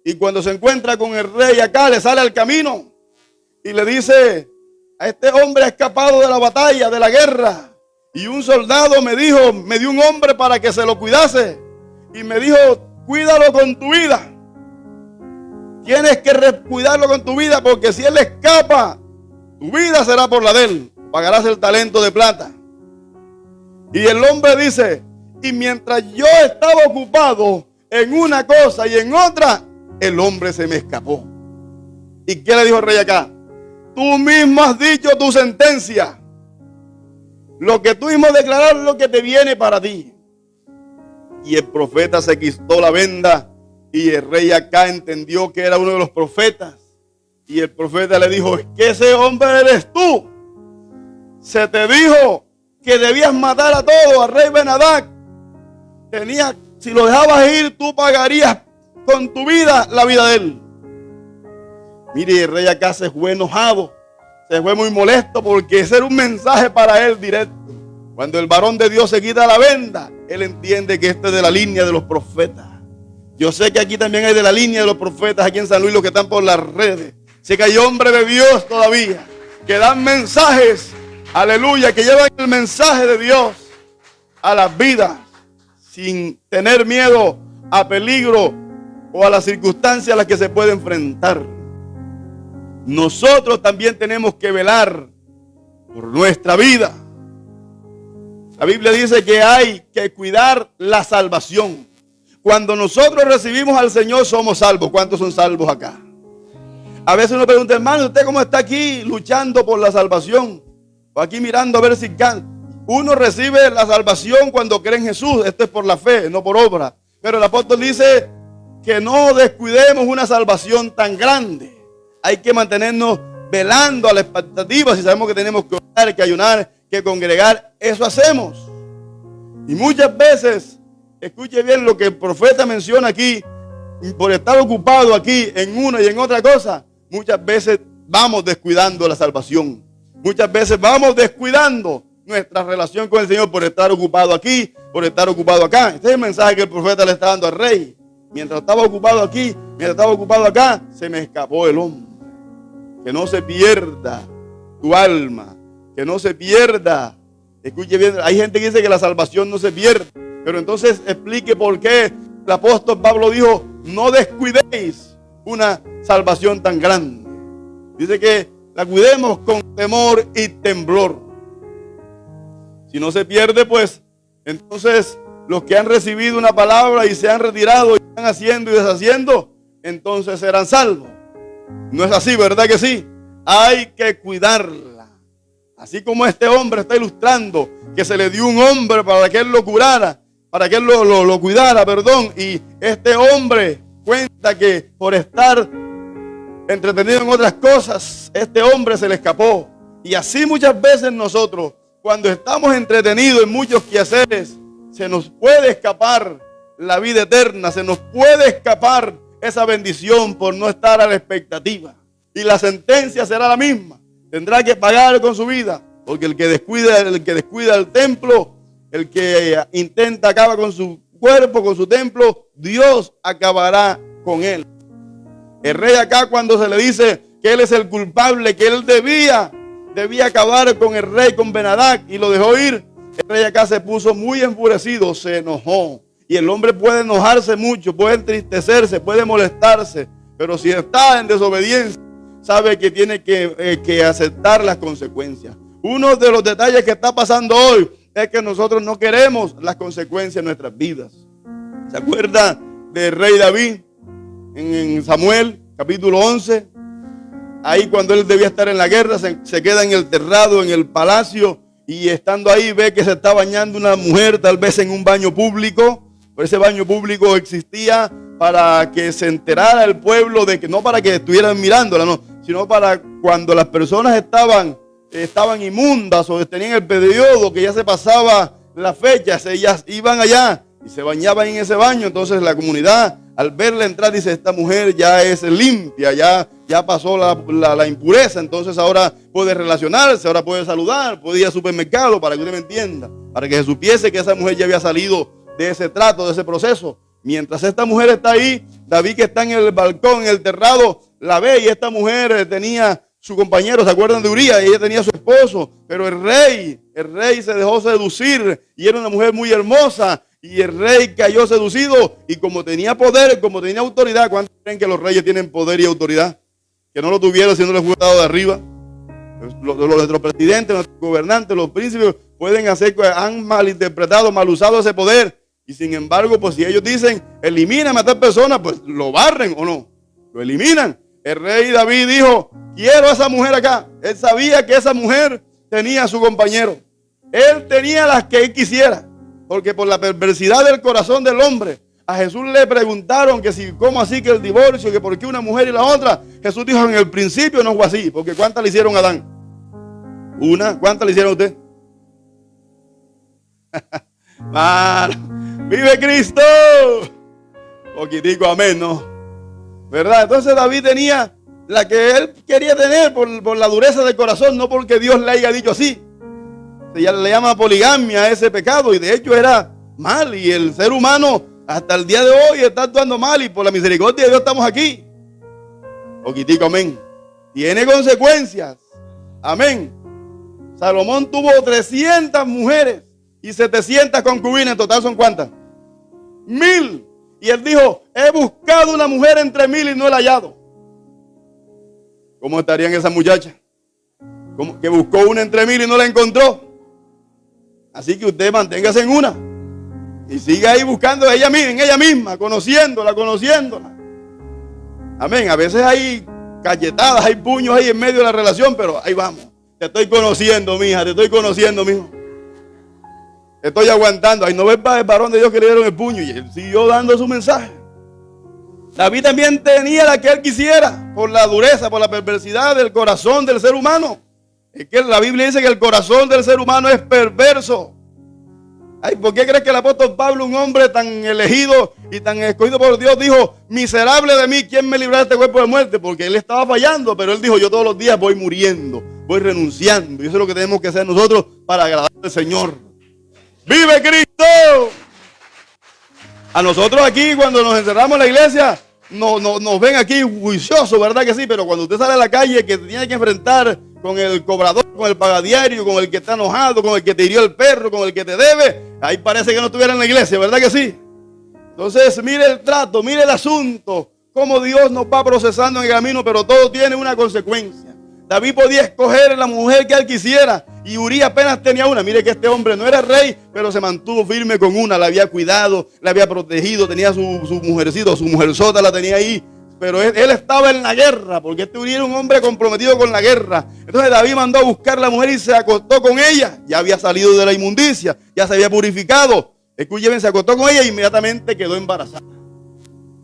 Y cuando se encuentra con el rey acá, le sale al camino y le dice: a este hombre ha escapado de la batalla, de la guerra. Y un soldado me dio un hombre para que se lo cuidase. Y me dijo: cuídalo con tu vida. Tienes que cuidarlo con tu vida, porque si él escapa, tu vida será por la de él. Pagarás el talento de plata. Y el hombre dice: y mientras yo estaba ocupado en una cosa y en otra, el hombre se me escapó. ¿Y qué le dijo el rey acá? Tú mismo has dicho tu sentencia. Lo que tú mismo declarar es lo que te viene para ti. Y el profeta se quitó la venda, y el rey acá entendió que era uno de los profetas. Y el profeta le dijo: es que ese hombre eres tú. Se te dijo que debías matar a todos, al rey Ben-Hadad. Si lo dejabas ir, tú pagarías con tu vida la vida de él. Mire, el rey acá se fue enojado, se fue muy molesto porque ese era un mensaje para él directo. Cuando el varón de Dios se quita la venda, él entiende que este es de la línea de los profetas. Yo sé que aquí también hay de la línea de los profetas aquí en San Luis, los que están por las redes. Sé que hay hombres de Dios todavía que dan mensajes, aleluya, que llevan el mensaje de Dios a las vidas sin tener miedo a peligro o a las circunstancias a las que se puede enfrentar. Nosotros también tenemos que velar por nuestra vida. La Biblia dice que hay que cuidar la salvación. Cuando nosotros recibimos al Señor somos salvos. ¿Cuántos son salvos acá? A veces uno pregunta, hermano, ¿usted cómo está aquí luchando por la salvación? O aquí mirando a ver si can. Uno recibe la salvación cuando cree en Jesús. Esto es por la fe, no por obra. Pero el apóstol dice que no descuidemos una salvación tan grande. Hay que mantenernos velando a la expectativa. Si sabemos que tenemos que orar, que ayunar, que congregar, eso hacemos. Y muchas veces, escuche bien lo que el profeta menciona aquí, por estar ocupado aquí en una y en otra cosa, muchas veces vamos descuidando la salvación. Muchas veces vamos descuidando nuestra relación con el Señor por estar ocupado aquí, por estar ocupado acá. Este es el mensaje que el profeta le está dando al rey. Mientras estaba ocupado aquí, mientras estaba ocupado acá, se me escapó el hombre. Que no se pierda tu alma, que no se pierda. Escuche bien, hay gente que dice que la salvación no se pierde, pero entonces explique por qué el apóstol Pablo dijo, no descuidéis una salvación tan grande. Dice que la cuidemos con temor y temblor. Si no se pierde, pues entonces los que han recibido una palabra y se han retirado y están haciendo y deshaciendo, entonces serán salvos. No es así, ¿verdad que sí? Hay que cuidarla. Así como este hombre está ilustrando que se le dio un hombre para que él lo curara, para que él lo cuidara, perdón. Y este hombre cuenta que por estar entretenido en otras cosas, este hombre se le escapó. Y así muchas veces nosotros, cuando estamos entretenidos en muchos quehaceres, se nos puede escapar la vida eterna, se nos puede escapar esa bendición por no estar a la expectativa. Y la sentencia será la misma. Tendrá que pagar con su vida, porque el que descuida el templo, el que intenta acabar con su cuerpo, con su templo, Dios acabará con él. El rey acá, cuando se le dice que él es el culpable, que él debía acabar con el rey, con Ben-Hadad, y lo dejó ir, el rey acá se puso muy enfurecido, se enojó. Y el hombre puede enojarse mucho, puede entristecerse, puede molestarse, pero si está en desobediencia, sabe que tiene que aceptar las consecuencias. Uno de los detalles que está pasando hoy es que nosotros no queremos las consecuencias en nuestras vidas. ¿Se acuerda del rey David en Samuel, capítulo 11? Ahí cuando él debía estar en la guerra, se queda en el terrado, en el palacio, y estando ahí ve que se está bañando una mujer, tal vez en un baño público. Pero ese baño público existía para que se enterara el pueblo de que, no para que estuvieran mirándola, no, sino para cuando las personas estaban inmundas o tenían el periodo, que ya se pasaba la fecha, ellas iban allá y se bañaban en ese baño. Entonces la comunidad, al verla entrar, dice, esta mujer ya es limpia, ya pasó la impureza, entonces ahora puede relacionarse, ahora puede saludar, puede ir al supermercado, para que usted me entienda, para que se supiese que esa mujer ya había salido de ese trato, de ese proceso. Mientras esta mujer está ahí, David, que está en el balcón, en el terrado, la ve, y esta mujer tenía su compañero, ¿se acuerdan de Urías? Ella tenía su esposo, pero el rey se dejó seducir, y era una mujer muy hermosa, y el rey cayó seducido, y como tenía poder, como tenía autoridad. ¿Cuántos creen que los reyes tienen poder y autoridad? Que no lo tuvieron si no les fue dado de arriba. Nuestros presidentes, nuestros gobernantes, los príncipes han malinterpretado, mal usado ese poder. Y sin embargo, pues si ellos dicen, elimíname a tal persona, pues lo barren o no, lo eliminan. El rey David dijo, quiero a esa mujer acá. Él sabía que esa mujer tenía a su compañero. Él tenía las que él quisiera, porque por la perversidad del corazón del hombre, a Jesús le preguntaron que si, ¿cómo así que el divorcio? Que por qué una mujer y la otra. Jesús dijo, en el principio no fue así, porque ¿cuántas le hicieron a Adán? Una. ¿Cuántas le hicieron a usted? ¡Vive Cristo! Poquitico, amén, ¿no? ¿Verdad? Entonces David tenía la que él quería tener por la dureza del corazón, no porque Dios le haya dicho así. Se le llama poligamia a ese pecado y de hecho era mal, y el ser humano hasta el día de hoy está actuando mal y por la misericordia de Dios estamos aquí. Poquitico, amén. Tiene consecuencias. Amén. Salomón tuvo 300 mujeres y 700 concubinas. En total son ¿cuántas? 1000. Y él dijo, he buscado una mujer entre 1000 y no la he hallado. ¿Cómo estarían esas muchachas? ¿Cómo? Que buscó una entre 1000 y no la encontró. Así que usted manténgase en una. Y siga ahí buscando en ella misma, conociéndola. Amén. A veces hay cachetadas, hay puños ahí en medio de la relación, pero ahí vamos. Te estoy conociendo, mija, te estoy conociendo, mijo. Te estoy aguantando. Ahí no ves el varón de Dios que le dieron el puño y él siguió dando su mensaje. David también tenía la que él quisiera, por la dureza, por la perversidad del corazón del ser humano. Es que la Biblia dice que el corazón del ser humano es perverso. Ay, ¿por qué crees que el apóstol Pablo, un hombre tan elegido y tan escogido por Dios, dijo, miserable de mí, ¿quién me librará de este cuerpo de muerte? Porque él estaba fallando, pero él dijo, yo todos los días voy muriendo, voy renunciando. Y eso es lo que tenemos que hacer nosotros para agradar al Señor. ¡Vive Cristo! A nosotros aquí, cuando nos encerramos en la iglesia, nos ven aquí juiciosos, ¿verdad que sí? Pero cuando usted sale a la calle, que tiene que enfrentar con el cobrador, con el pagadiario, con el que está enojado, con el que te hirió el perro, con el que te debe, ahí parece que no estuviera en la iglesia, ¿verdad que sí? Entonces, mire el trato, mire el asunto, cómo Dios nos va procesando en el camino, pero todo tiene una consecuencia. David podía escoger la mujer que él quisiera y Uría apenas tenía una. Mire que este hombre no era rey, pero se mantuvo firme con una, la había cuidado, la había protegido, tenía su mujercito, su mujerzota la tenía ahí. Pero él estaba en la guerra, porque este Uría era un hombre comprometido con la guerra. Entonces David mandó a buscar a la mujer y se acostó con ella. Ya había salido de la inmundicia, ya se había purificado. Escúcheme, se acostó con ella e inmediatamente quedó embarazada.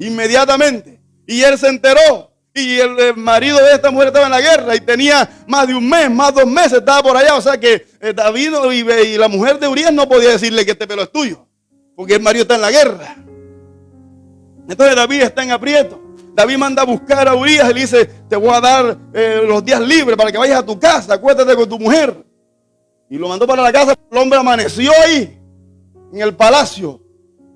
Inmediatamente. Y él se enteró. Y el marido de esta mujer estaba en la guerra y tenía más de un mes, más 2 meses, estaba por allá. O sea que David y la mujer de Urías no podía decirle que este pelo es tuyo, porque el marido está en la guerra. Entonces David está en aprieto. David manda a buscar a Urías y le dice, te voy a dar los días libres para que vayas a tu casa, acuéstate con tu mujer. Y lo mandó para la casa. El hombre amaneció ahí, en el palacio.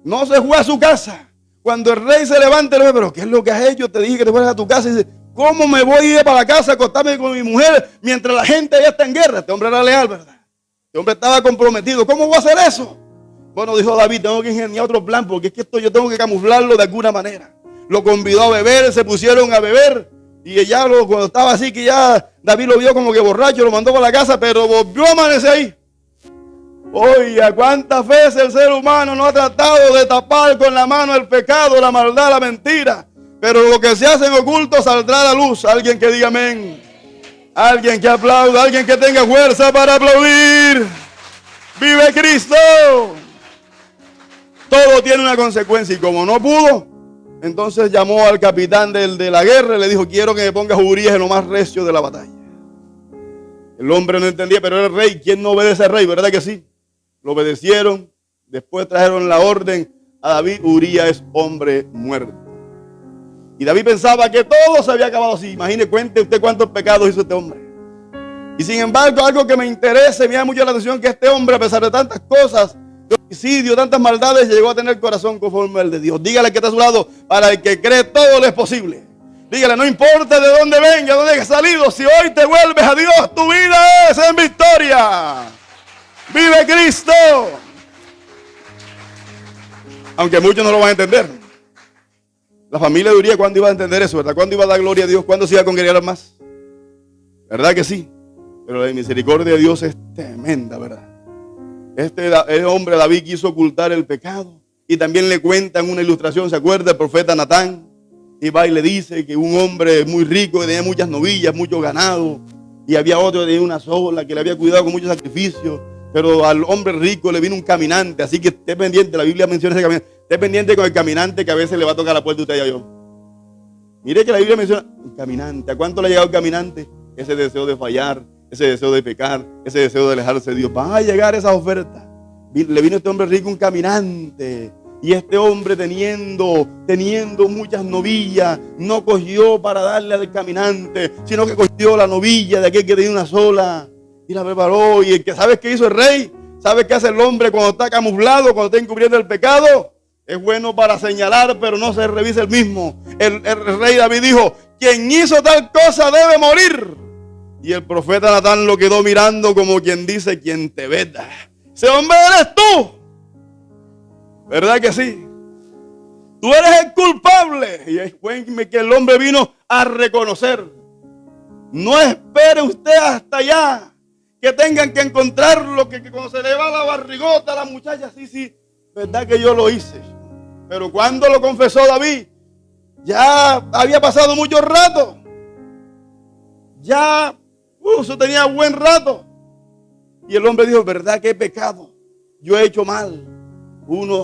No se fue a su casa. Cuando el rey se levanta, le dice, pero ¿qué es lo que has hecho? Te dije que te fueras a tu casa. Y dice, ¿cómo me voy a ir para la casa a acostarme con mi mujer mientras la gente ya está en guerra? Este hombre era leal, ¿verdad? Este hombre estaba comprometido. ¿Cómo voy a hacer eso? Bueno, dijo David, tengo que ingeniar otro plan, porque es que esto yo tengo que camuflarlo de alguna manera. Lo convidó a beber, se pusieron a beber. Y ella cuando estaba así, que ya David lo vio como que borracho, lo mandó para la casa, pero volvió a amanecer ahí. Oiga, cuántas veces el ser humano no ha tratado de tapar con la mano el pecado, la maldad, la mentira. Pero lo que se hace en oculto saldrá a la luz. Alguien que diga amén. Alguien que aplauda, alguien que tenga fuerza para aplaudir. ¡Vive Cristo! Todo tiene una consecuencia y como no pudo, entonces llamó al capitán de la guerra y le dijo, quiero que me pongas Urías en lo más recio de la batalla. El hombre no entendía, pero era el rey. ¿Quién no obedece al rey? ¿Verdad que sí? Lo obedecieron, después trajeron la orden a David. Urías es hombre muerto. Y David pensaba que todo se había acabado así. Imagine, cuente usted cuántos pecados hizo este hombre. Y sin embargo, algo que me interesa, me llama mucho la atención, que este hombre, a pesar de tantas cosas, de homicidio, tantas maldades, llegó a tener corazón conforme al de Dios. Dígale que está a su lado, para el que cree todo le es posible. Dígale, no importa de dónde venga, de dónde hayas salido, si hoy te vuelves a Dios, tu vida es en victoria. ¡Vive Cristo! Aunque muchos no lo van a entender. La familia de Urías, ¿cuándo iba a entender eso, verdad? ¿Cuándo iba a dar gloria a Dios? ¿Cuándo se iba a congregar más? ¿Verdad que sí? Pero la misericordia de Dios es tremenda, ¿verdad? El hombre David quiso ocultar el pecado. Y también le cuentan una ilustración, ¿se acuerda? El profeta Natán. Y va y le dice que un hombre muy rico, que tenía muchas novillas, mucho ganado. Y había otro que tenía una sola, que le había cuidado con mucho sacrificio. Pero al hombre rico le vino un caminante. Así que esté pendiente, la Biblia menciona ese caminante. Esté pendiente con el caminante que a veces le va a tocar la puerta a usted y a yo. Mire que la Biblia menciona un caminante. ¿A cuánto le ha llegado el caminante? Ese deseo de fallar, ese deseo de pecar, ese deseo de alejarse de Dios. Va a llegar esa oferta. Le vino a este hombre rico un caminante Y este hombre teniendo muchas novillas, no cogió para darle al caminante, sino que cogió la novilla de aquel que tenía una sola y la preparó. Y el que ¿sabes qué hizo el rey? ¿Sabe qué hace el hombre cuando está camuflado, cuando está encubriendo el pecado? Es bueno para señalar, pero no se revisa el mismo. El rey David dijo: quien hizo tal cosa debe morir. Y el profeta Natán lo quedó mirando como quien dice: quien te veda, ese hombre eres tú. ¿Verdad que sí? Tú eres el culpable. Y es bueno que el hombre vino a reconocer. No espere usted hasta allá que tengan que encontrarlo, que cuando se le va la barrigota a la muchacha, sí, verdad que yo lo hice. Pero cuando lo confesó David, ya había pasado mucho rato. Ya eso tenía buen rato. Y el hombre dijo: verdad que he pecado, yo he hecho mal.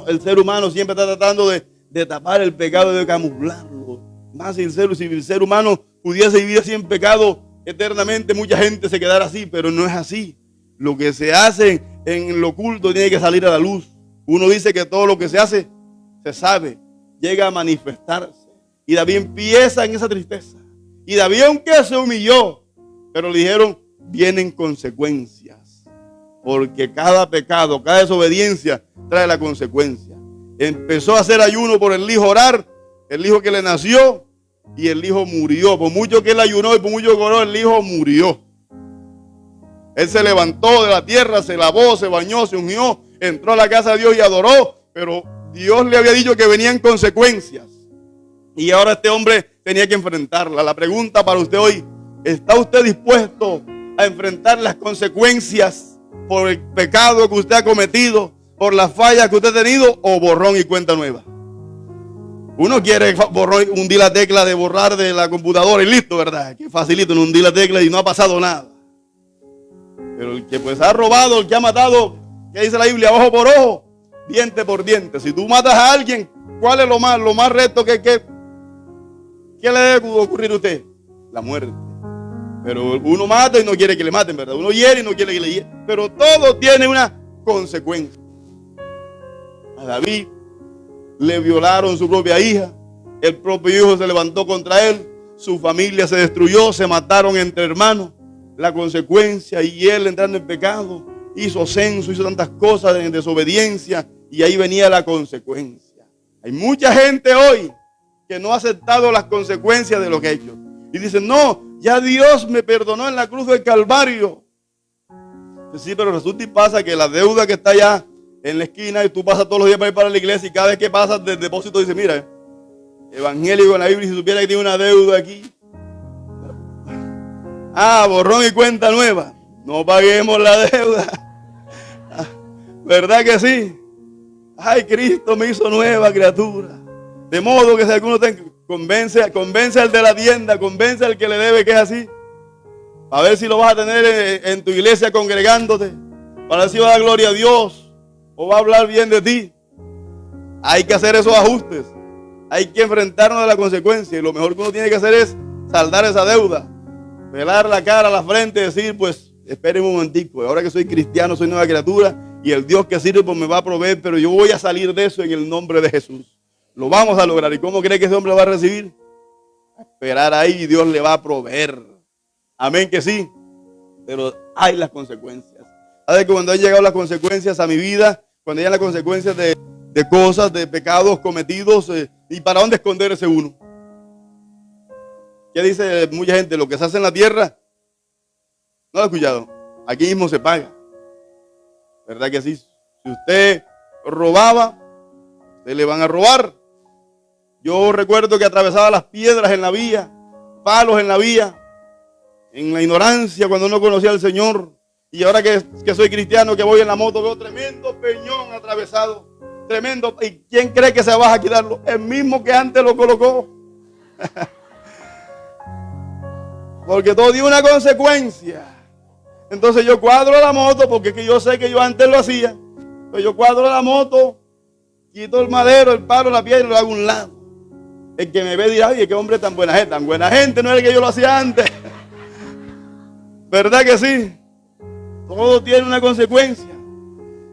El ser humano siempre está tratando de tapar el pecado, de camuflarlo. Más si el ser humano pudiese vivir así en pecado eternamente, mucha gente se quedara así, pero no es así. Lo que se hace en lo oculto tiene que salir a la luz. Uno dice que todo lo que se hace se sabe, llega a manifestarse. Y David empieza en esa tristeza. Y David, aunque se humilló, pero le dijeron: vienen consecuencias. Porque cada pecado, cada desobediencia trae la consecuencia. Empezó a hacer ayuno por el hijo, orar, el hijo que le nació, y el hijo murió. Por mucho que él ayunó y por mucho que oró, el hijo murió. Él se levantó de la tierra, se lavó, se bañó, se ungió, entró a la casa de Dios y adoró, pero Dios le había dicho que venían consecuencias. Y ahora este hombre tenía que enfrentarla. La pregunta para usted hoy: ¿está usted dispuesto a enfrentar las consecuencias por el pecado que usted ha cometido, por las fallas que usted ha tenido, o borrón y cuenta nueva? Uno quiere hundir la tecla de borrar de la computadora y listo, ¿verdad? Que facilito, no hundir la tecla y no ha pasado nada. Pero el que pues ha robado, el que ha matado, ¿qué dice la Biblia? Ojo por ojo, diente por diente. Si tú matas a alguien, ¿cuál es lo más recto que le debe ocurrir a usted? La muerte. Pero uno mata y no quiere que le maten, ¿verdad? Uno hiere y no quiere que le hieren. Pero todo tiene una consecuencia. A David le violaron su propia hija. El propio hijo se levantó contra él. Su familia se destruyó. Se mataron entre hermanos. La consecuencia, y él entrando en pecado, hizo censo, hizo tantas cosas en desobediencia, y ahí venía la consecuencia. Hay mucha gente hoy que no ha aceptado las consecuencias de lo que ha hecho. Y dicen: no, ya Dios me perdonó en la cruz del Calvario. Sí, pero resulta y pasa que la deuda que está allá en la esquina, y tú pasas todos los días para ir para la iglesia, y cada vez que pasas del depósito dice: mira, evangélico en la Biblia, si supiera que tiene una deuda aquí. Borrón y cuenta nueva. No paguemos la deuda. ¿Verdad que sí? Ay, Cristo me hizo nueva criatura. De modo que si alguno convence al de la tienda, convence al que le debe que es así. A ver si lo vas a tener en tu iglesia congregándote, para ver si va a dar gloria a Dios o va a hablar bien de ti. Hay que hacer esos ajustes. Hay que enfrentarnos a la consecuencia. Y lo mejor que uno tiene que hacer es saldar esa deuda. Pelar la cara, la frente, decir: pues espere un momentico, ahora que soy cristiano, soy nueva criatura, y el Dios que sirve pues me va a proveer, pero yo voy a salir de eso en el nombre de Jesús. Lo vamos a lograr. ¿Y cómo cree que ese hombre lo va a recibir? A esperar ahí, y Dios le va a proveer. Amén que sí. Pero hay las consecuencias. ¿Sabe que cuando han llegado las consecuencias a mi vida, cuando llegan las consecuencias de cosas, de pecados cometidos, ¿y para dónde esconderse uno? ¿Qué dice mucha gente? Lo que se hace en la tierra, ¿no lo he escuchado? Aquí mismo se paga. ¿Verdad que sí? Si usted robaba, se le van a robar. Yo recuerdo que atravesaba las piedras en la vía, palos en la vía, en la ignorancia cuando no conocía al Señor. Y ahora que soy cristiano, que voy en la moto, veo tremendo peñón atravesado. Tremendo. ¿Y quién cree que se va a quitarlo? El mismo que antes lo colocó. Porque todo tiene una consecuencia. Entonces yo cuadro la moto, porque es que yo sé que yo antes lo hacía. Entonces yo cuadro la moto, quito el madero, el palo, la piedra y lo hago a un lado. El que me ve dirá: oye, qué hombre tan buena gente. Tan buena gente no es el que yo lo hacía antes. ¿Verdad que sí? Todo tiene una consecuencia.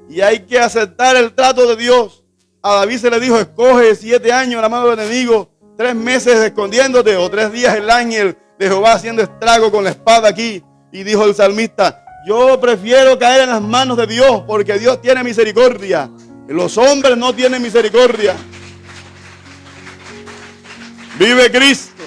Y hay que aceptar el trato de Dios. a David se le dijo, escoge 7 años en la mano del enemigo, 3 meses escondiéndote, o 3 días el ángel de Jehová haciendo estrago con la espada aquí. Y dijo el salmista, yo prefiero caer en las manos de Dios, porque Dios tiene misericordia. Los hombres no tienen misericordia. Vive Cristo.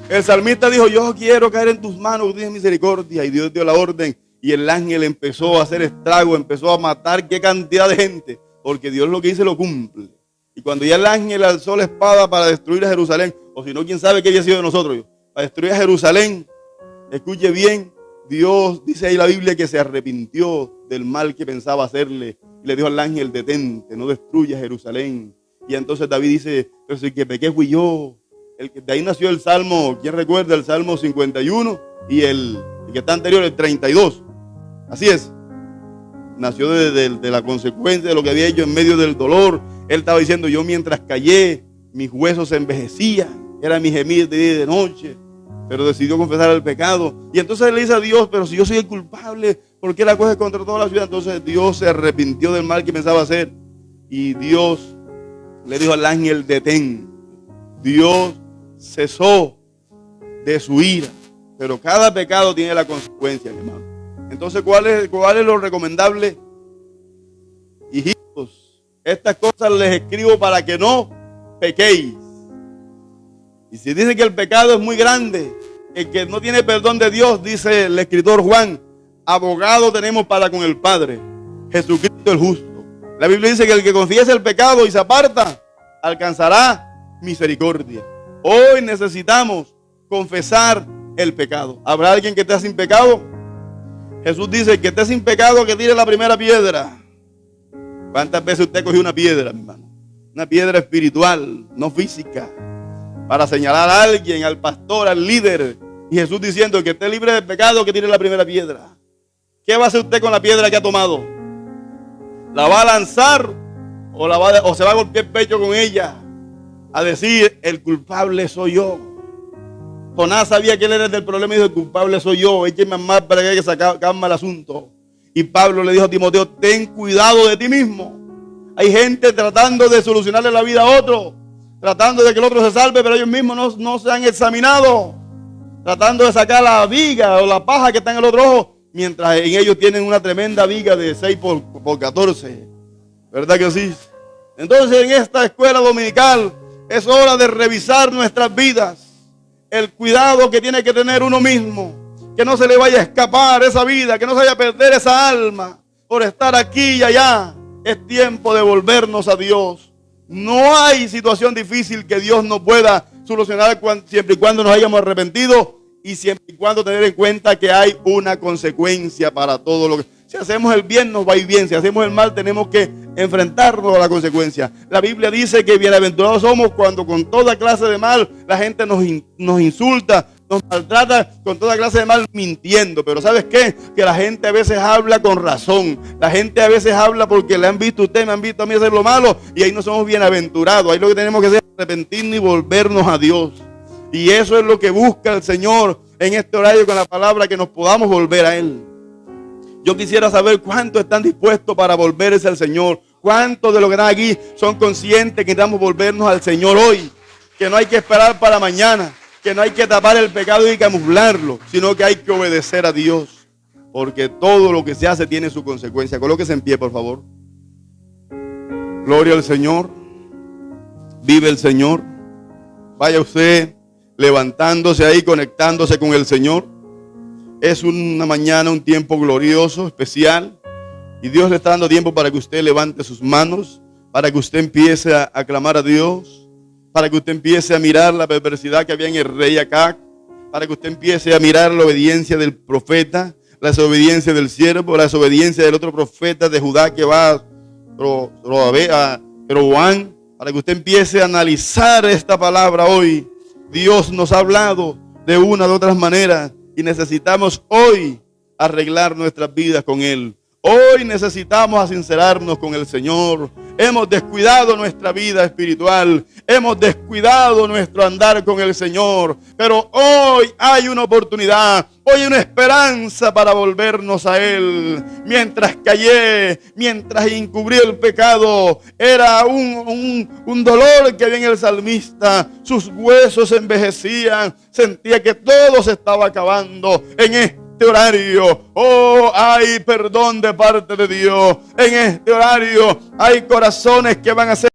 El salmista dijo, yo quiero caer en tus manos, tú tienes misericordia. Y Dios dio la orden y el ángel empezó a hacer estrago, empezó a matar qué cantidad de gente, porque Dios lo que dice lo cumple. Y cuando ya el ángel alzó la espada para destruir a Jerusalén, o si no, quién sabe qué había sido de nosotros, para destruir a Jerusalén, escuche bien, Dios dice ahí la Biblia que se arrepintió del mal que pensaba hacerle. Y le dijo al ángel, detente, no destruyas Jerusalén. Y entonces David dice, pero si el que pequé fui yo. De ahí nació el Salmo, ¿quién recuerda? El Salmo 51 y el que está anterior, el 32. Así es. Nació de la consecuencia de lo que había hecho en medio del dolor. Él estaba diciendo, yo mientras callé, mis huesos se envejecían. Era mi gemir de día y de noche. Pero decidió confesar el pecado. Y entonces le dice a Dios, pero si yo soy el culpable, ¿por qué la coge contra toda la ciudad? Entonces Dios se arrepintió del mal que pensaba hacer. Y Dios le dijo al ángel, detén. Dios cesó de su ira. Pero cada pecado tiene la consecuencia, mi hermano. Entonces, ¿cuál es lo recomendable? Hijitos, estas cosas les escribo para que no pequéis. Y si dice que el pecado es muy grande, el que no tiene perdón de Dios, dice el escritor Juan, abogado tenemos para con el Padre, Jesucristo el justo. La Biblia dice que el que confiese el pecado y se aparta, alcanzará misericordia. Hoy necesitamos confesar el pecado. ¿Habrá alguien que esté sin pecado? Jesús dice que esté sin pecado, que tire la primera piedra. ¿Cuántas veces usted cogió una piedra, mi hermano? Una piedra espiritual, no física, para señalar a alguien, al pastor, al líder. Y Jesús diciendo que esté libre de pecado, que tire la primera piedra. ¿Qué va a hacer usted con la piedra que ha tomado? ¿La va a lanzar o se va a golpear el pecho con ella? A decir, el culpable soy yo. Jonás sabía que él era del problema y dijo, el culpable soy yo. Écheme más para que se calme el asunto. Y Pablo le dijo a Timoteo, ten cuidado de ti mismo. Hay gente tratando de solucionarle la vida a otro, tratando de que el otro se salve, pero ellos mismos no se han examinado, tratando de sacar la viga o la paja que está en el otro ojo, mientras en ellos tienen una tremenda viga de 6 por 14. ¿Verdad que sí? Entonces en esta escuela dominical es hora de revisar nuestras vidas. El cuidado que tiene que tener uno mismo, que no se le vaya a escapar esa vida, que no se vaya a perder esa alma por estar aquí y allá. Es tiempo de volvernos a Dios. No hay situación difícil que Dios no pueda solucionar siempre y cuando nos hayamos arrepentido y siempre y cuando tener en cuenta que hay una consecuencia para todo lo que... Si hacemos el bien nos va a ir bien, si hacemos el mal tenemos que enfrentarnos a la consecuencia. La Biblia dice que bienaventurados somos cuando con toda clase de mal la gente nos insulta, nos maltrata con toda clase de mal mintiendo. Pero ¿sabes qué? Que la gente a veces habla con razón. La gente a veces habla porque le han visto a usted, me han visto a mí hacer lo malo y ahí no somos bienaventurados. Ahí lo que tenemos que hacer es arrepentirnos y volvernos a Dios. Y eso es lo que busca el Señor en este horario con la palabra, que nos podamos volver a Él. Yo quisiera saber cuántos están dispuestos para volverse al Señor. Cuántos de los que están aquí son conscientes que necesitamos volvernos al Señor hoy. Que no hay que esperar para mañana. Que no hay que tapar el pecado y camuflarlo. Sino que hay que obedecer a Dios. Porque todo lo que se hace tiene su consecuencia. Colóquese en pie, por favor. Gloria al Señor. Vive el Señor. Vaya usted levantándose ahí, conectándose con el Señor. Es una mañana, un tiempo glorioso, especial. Y Dios le está dando tiempo para que usted levante sus manos, para que usted empiece a clamar a Dios, para que usted empiece a mirar la perversidad que había en el rey Acac, para que usted empiece a mirar la obediencia del profeta, la desobediencia del siervo, la desobediencia del otro profeta de Judá que va a Jeroboam, para que usted empiece a analizar esta palabra hoy. Dios nos ha hablado de una de otras maneras. Y necesitamos hoy arreglar nuestras vidas con Él. Hoy necesitamos sincerarnos con el Señor. Hemos descuidado nuestra vida espiritual. Hemos descuidado nuestro andar con el Señor. Pero hoy hay una oportunidad. Hoy hay una esperanza para volvernos a Él. Mientras callé, mientras encubrí el pecado, era un dolor que había en el salmista. Sus huesos se envejecían. Sentía que todo se estaba acabando. En este horario, hay perdón de parte de Dios. En este horario hay corazones que van a ser